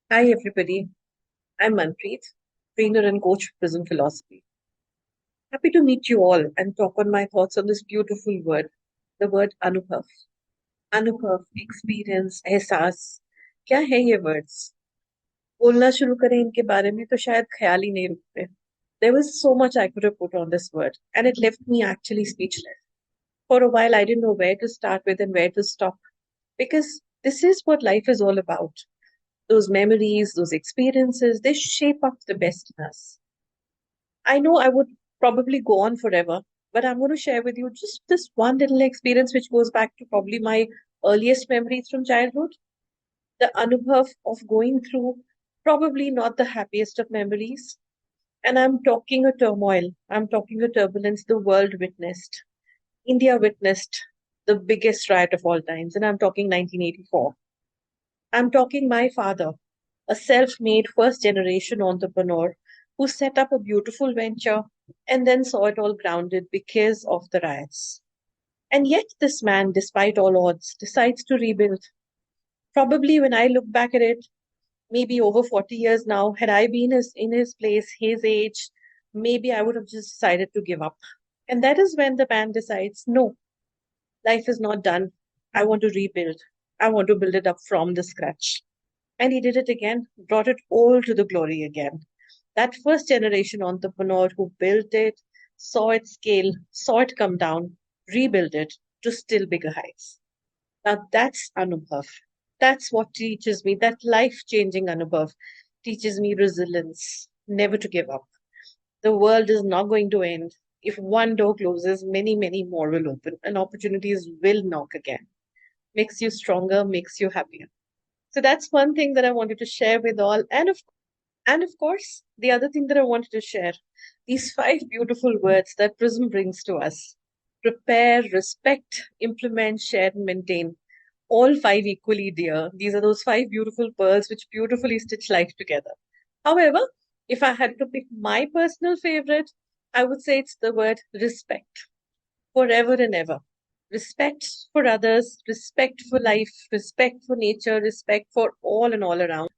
Hi, everybody. I'm Manpreet, trainer and coach of PRISM Philosophy. Happy to meet you all and talk on my thoughts on this beautiful word, the word Anubhav. Anubhav, experience, एहसास, क्या है ये words? बोलना शुरू करें इनके बारे में तो शायद ख्याल ही नहीं रुकते. There was so much I could have put on this word, and it left me actually speechless. For a while, I didn't know where to start with and where to stop, because this is what life is all about. Those memories, those experiences, they shape up the best in us. I know I would probably go on forever, but I'm going to share with you just this one little experience which goes back to probably my earliest memories from childhood. The anubhav of going through probably not the happiest of memories. And I'm talking a turmoil, I'm talking a turbulence the world witnessed. India witnessed the biggest riot of all times, and I'm talking 1984. I'm talking my father, a self made first generation entrepreneur who set up a beautiful venture and then saw it all grounded because of the riots. And yet, this man, despite all odds, decides to rebuild. Probably when I look back at it, maybe over 40 years now, had I been in his place, his age, maybe I would have just decided to give up. And that is when the man decides, no, life is not done. I want to rebuild. I want to build it up from the scratch. And he did it again, brought it all to the glory again. That first generation entrepreneur who built it, saw it scale, saw it come down, rebuilt it to still bigger heights. Now that's Anubhav. That's what teaches me, that life changing Anubhav teaches me resilience, never to give up. The world is not going to end. If one door closes, many, many more will open, and opportunities will knock again. Makes you stronger, makes you happier. So that's one thing that I wanted to share with all. And of course, the other thing that I wanted to share, these five beautiful words that Prism brings to us: prepare, respect, implement, share, and maintain. All five equally dear. These are those five beautiful pearls which beautifully stitch life together. However, if I had to pick my personal favorite, I would say it's the word respect, forever and ever. Respect for others, respect for life, respect for nature, respect for all and all around.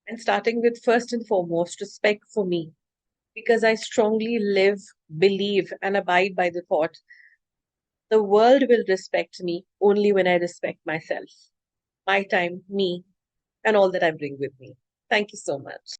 And starting with first and foremost, respect for me, because I strongly live, believe, and abide by the thought the world will respect me only when I respect myself, my time, me, and all that I bring with me. Thank you so much.